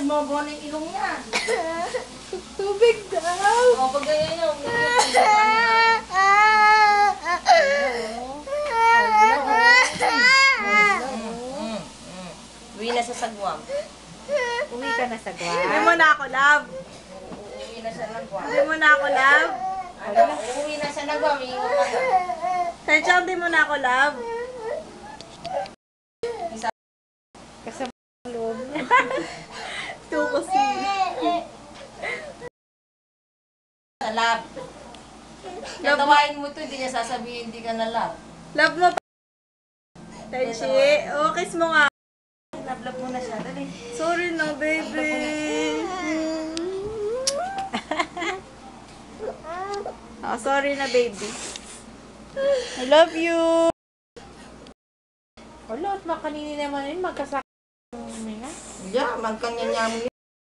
bumabawa ng ilong niya. Tubig daw. O, pag ganyan niya, uwi na sa sagwang. Uwi ka na sa Guam. Uwi mo na ako, love. Uwi na siya ng Guam. Uwi mo na ako, love. Ano? Uwi na siya ng Guam. Iiwan ka na. Tension, di mo na ako, love. Kasama ang loob niya. Ito kasi. Sa lab. Tatawain mo ito, hindi niya sasabihin hindi ka na lab. Love mo pa. Tenshi, kiss mo nga. Love mo na siya. Dali. Sorry na, baby. Sorry na, baby. I love you. Wala, at makanini naman yun. Magkasakit. Yeah, magkanya-nyami.